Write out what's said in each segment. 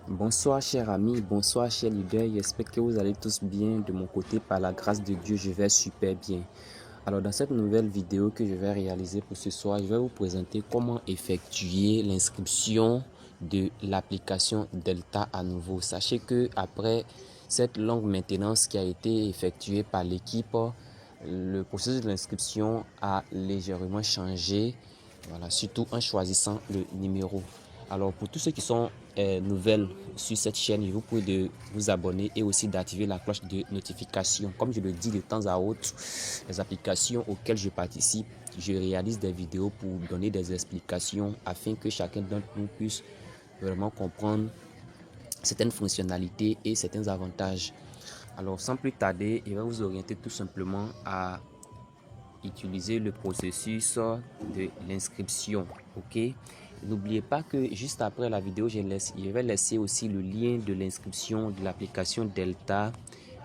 Bonsoir chers amis, bonsoir chers leaders, j'espère que vous allez tous bien. De mon côté, par la grâce de Dieu, je vais super bien. Alors dans cette nouvelle vidéo que je vais réaliser pour ce soir, je vais vous présenter comment effectuer l'inscription de l'application Delta à nouveau. Sachez que après cette longue maintenance qui a été effectuée par l'équipe, le processus de l'inscription a légèrement changé, voilà, surtout en choisissant le numéro. Alors pour tous ceux qui sont nouvelles sur cette chaîne, je vous prie de vous abonner et aussi d'activer la cloche de notification. Comme je le dis de temps à autre, les applications auxquelles je participe, je réalise des vidéos pour donner des explications afin que chacun d'entre nous puisse vraiment comprendre certaines fonctionnalités et certains avantages. Alors sans plus tarder, je vais vous orienter tout simplement à utiliser le processus de l'inscription. Ok, n'oubliez pas que juste après la vidéo, je vais laisser aussi le lien de l'inscription de l'application Delta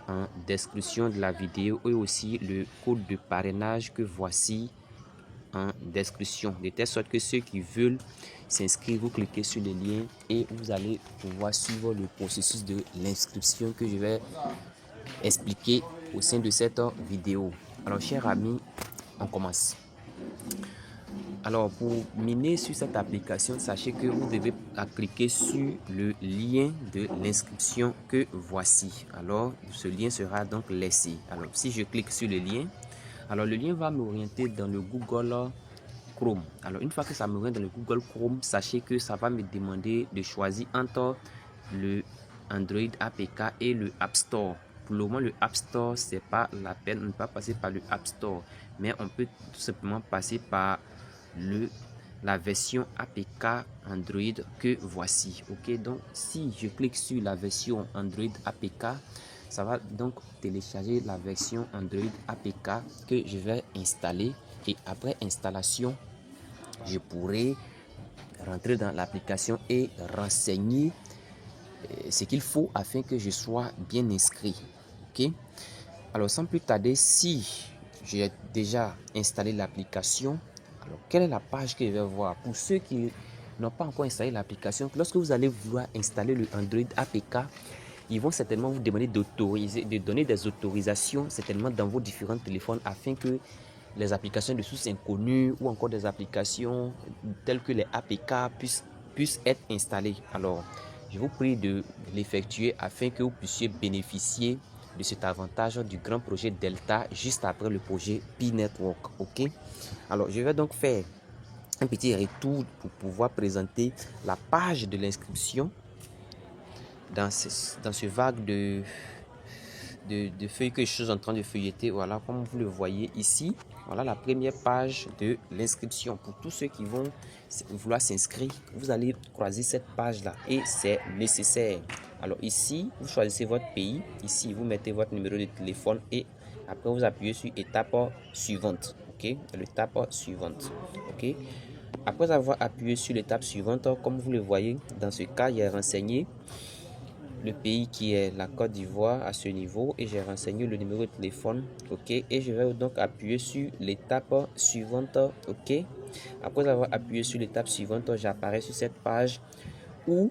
en description de la vidéo et aussi le code de parrainage que voici en description, de telle sorte que ceux qui veulent s'inscrire, vous cliquez sur le lien et vous allez pouvoir suivre le processus de l'inscription que je vais expliquer au sein de cette vidéo. Alors chers amis, on commence. Alors pour miner sur cette application, sachez que vous devez cliquer sur le lien de l'inscription que voici. Alors ce lien sera donc laissé. Alors si je clique sur le lien, alors le lien va m'orienter dans le Google Chrome. Alors une fois que ça m'oriente dans le Google Chrome, sachez que ça va me demander de choisir entre le Android APK et le App Store. Pour le moment, le App Store, c'est pas la peine, on ne peut pas passer par le App Store, mais on peut tout simplement passer par la version APK Android que voici. Ok, donc si je clique sur la version Android APK, ça va donc télécharger la version Android APK que je vais installer, et après installation, je pourrai rentrer dans l'application et renseigner ce qu'il faut afin que je sois bien inscrit. Ok, alors sans plus tarder, si j'ai déjà installé l'application, alors quelle est la page que je vais voir? Pour ceux qui n'ont pas encore installé l'application, lorsque vous allez vouloir installer le Android APK, ils vont certainement vous demander de donner des autorisations certainement dans vos différents téléphones afin que les applications de source inconnue ou encore des applications telles que les APK puissent être installées. Alors je vous prie de l'effectuer afin que vous puissiez bénéficier de cet avantage du grand projet Delta juste après le projet P-Network. Ok, alors je vais donc faire un petit retour pour pouvoir présenter la page de l'inscription dans ce vague de feuilles que je suis en train de feuilleter. Voilà, comme vous le voyez ici, voilà la première page de l'inscription. Pour tous ceux qui vont vouloir s'inscrire, vous allez croiser cette page là et c'est nécessaire. Alors ici, vous choisissez votre pays, ici vous mettez votre numéro de téléphone et après vous appuyez sur étape suivante. Ok, l'étape suivante. Ok, après avoir appuyé sur l'étape suivante, comme vous le voyez, dans ce cas, il est renseigné le pays qui est la Côte d'Ivoire à ce niveau et j'ai renseigné le numéro de téléphone. Ok, et je vais donc appuyer sur l'étape suivante. Ok, après avoir appuyé sur l'étape suivante, j'apparais sur cette page où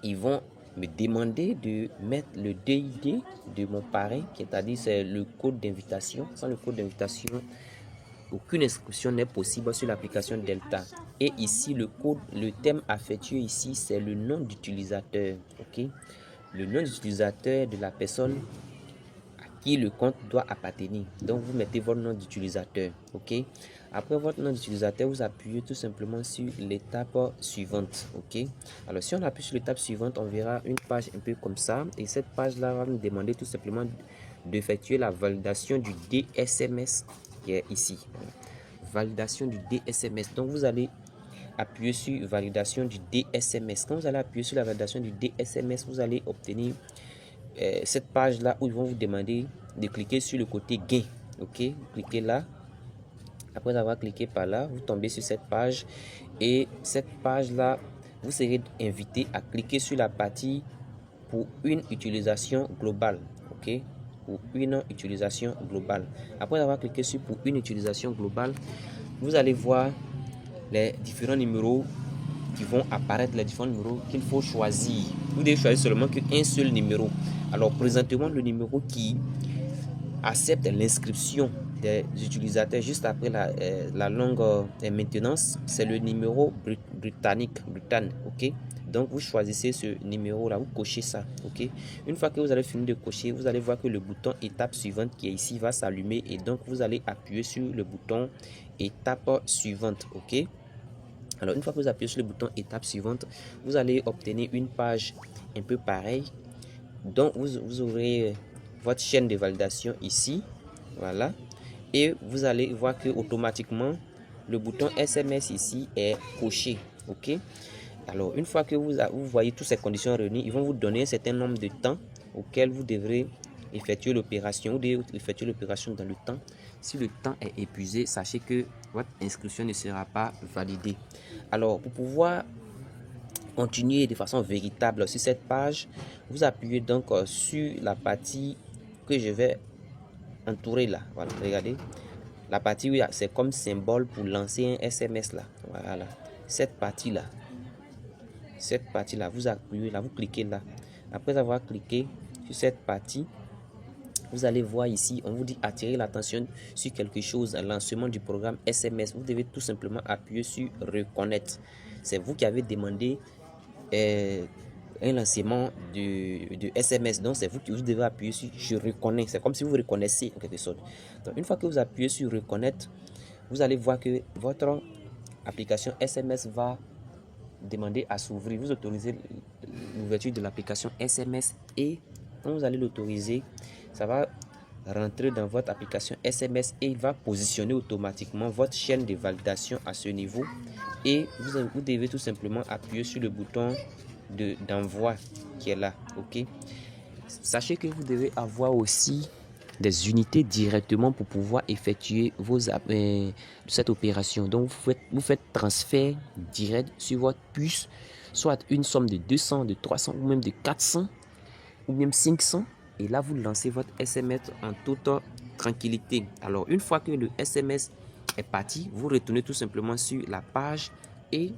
ils vont me demander de mettre le DID de mon parrain, c'est-à-dire c'est le code d'invitation. Sans le code d'invitation, aucune inscription n'est possible sur l'application Delta. Et ici, le thème affectueux ici, c'est le nom d'utilisateur. Ok, le nom d'utilisateur de la personne à qui le compte doit appartenir. Donc, vous mettez votre nom d'utilisateur. Ok, après votre nom d'utilisateur, vous appuyez tout simplement sur l'étape suivante. Ok, alors si on appuie sur l'étape suivante, on verra une page un peu comme ça. Et cette page-là va nous demander tout simplement d'effectuer la validation du DSMS qui est ici. Validation du DSMS. Donc vous allez appuyer sur validation du DSMS. Quand vous allez appuyer sur la validation du DSMS, vous allez obtenir cette page là où ils vont vous demander de cliquer sur le côté gain. Ok, cliquez là. Après avoir cliqué par là, vous tombez sur cette page et cette page là, vous serez invité à cliquer sur la partie pour une utilisation globale. Ok, pour une utilisation globale. Après avoir cliqué sur pour une utilisation globale, vous allez voir les différents numéros qui vont apparaître, les différents numéros qu'il faut choisir. Vous devez choisir seulement qu'un seul numéro. Alors, présentement, le numéro qui accepte l'inscription des utilisateurs juste après la longue maintenance, c'est le numéro britannique, ok? Donc, vous choisissez ce numéro-là, vous cochez ça, ok? Une fois que vous avez fini de cocher, vous allez voir que le bouton étape suivante qui est ici va s'allumer et donc vous allez appuyer sur le bouton étape suivante, ok? Alors, une fois que vous appuyez sur le bouton étape suivante, vous allez obtenir une page un peu pareille. Donc, vous aurez votre chaîne de validation ici, voilà. Et vous allez voir que automatiquement, le bouton SMS ici est coché, ok? Alors, une fois que vous voyez toutes ces conditions réunies, ils vont vous donner un certain nombre de temps auquel vous devrez effectuer l'opération. Vous devez effectuer l'opération dans le temps. Si le temps est épuisé, sachez que votre inscription ne sera pas validée. Alors, pour pouvoir continuer de façon véritable sur cette page, vous appuyez donc sur la partie que je vais entourer là. Voilà, regardez. La partie où c'est comme symbole pour lancer un SMS là. Voilà. Cette partie-là. Cette partie-là, vous appuyez là, vous cliquez là. Après avoir cliqué sur cette partie, vous allez voir ici, on vous dit attirer l'attention sur quelque chose, un lancement du programme SMS. Vous devez tout simplement appuyer sur reconnaître. C'est vous qui avez demandé un lancement de SMS. Donc, c'est vous qui vous devez appuyer sur je reconnais. C'est comme si vous reconnaissez en quelque sorte. Donc, une fois que vous appuyez sur reconnaître, vous allez voir que votre application SMS va demander à s'ouvrir. Vous autorisez l'ouverture de l'application SMS et quand vous allez l'autoriser, ça va rentrer dans votre application SMS et il va positionner automatiquement votre chaîne de validation à ce niveau et vous devez tout simplement appuyer sur le bouton d'envoi qui est là, ok? Sachez que vous devez avoir aussi des unités directement pour pouvoir effectuer cette opération. Donc vous faites transfert direct sur votre puce, soit une somme de 200, de 300 ou même de 400 ou même 500 et là vous lancez votre SMS en toute tranquillité. Alors une fois que le SMS est parti, vous retournez tout simplement sur la page et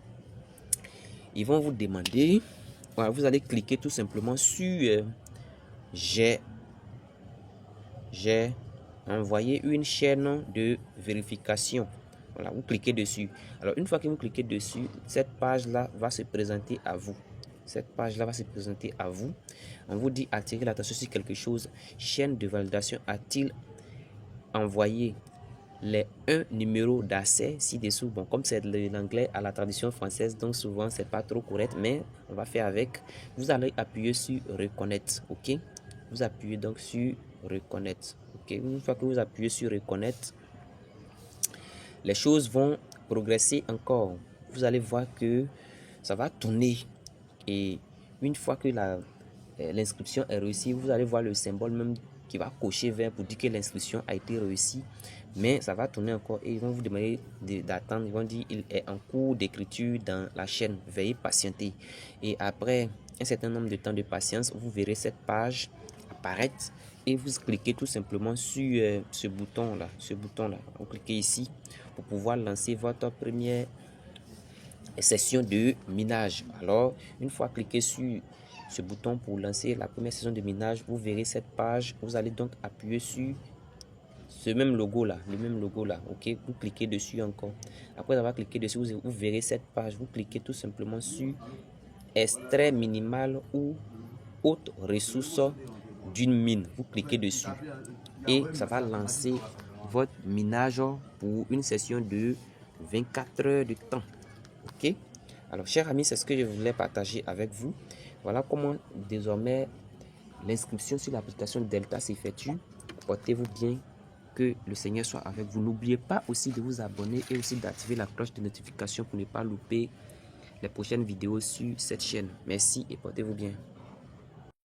ils vont vous demander, voilà, vous allez cliquer tout simplement sur j'ai envoyé une chaîne de vérification. Voilà, vous cliquez dessus. Alors, une fois que vous cliquez dessus, cette page-là va se présenter à vous. Cette page-là va se présenter à vous. On vous dit attirer l'attention sur quelque chose. Chaîne de validation a-t-il envoyé un numéro d'accès ci-dessous? Bon, comme c'est de l'anglais à la traduction française, donc souvent, c'est pas trop correct, mais on va faire avec. Vous allez appuyer sur reconnaître, ok? Vous appuyez donc sur reconnaître, ok? Une fois que vous appuyez sur reconnaître, les choses vont progresser encore. Vous allez voir que ça va tourner et une fois que l'inscription est réussie, vous allez voir le symbole même qui va cocher vert pour dire que l'inscription a été réussie, mais ça va tourner encore et ils vont vous demander d'attendre. Ils vont dire il est en cours d'écriture dans la chaîne, veuillez patienter. Et après un certain nombre de temps de patience, vous verrez cette page apparaître et vous cliquez tout simplement sur ce bouton là, vous cliquez ici pour pouvoir lancer votre première session de minage. Alors une fois cliqué sur ce bouton pour lancer la première session de minage, vous verrez cette page. Vous allez donc appuyer sur ce même logo là, le même logo là, ok? Vous cliquez dessus encore. Après avoir cliqué dessus, vous verrez cette page. Vous cliquez tout simplement sur extrait minimal ou haute ressource d'une mine. Vous cliquez dessus et ça va lancer votre minage pour une session de 24 heures de temps, ok? Alors chers amis, c'est ce que je voulais partager avec vous. Voilà comment désormais l'inscription sur l'application Delta s'effectue. Portez-vous bien, que le Seigneur soit avec vous. N'oubliez pas aussi de vous abonner et aussi d'activer la cloche de notification pour ne pas louper les prochaines vidéos sur cette chaîne. Merci et portez-vous bien.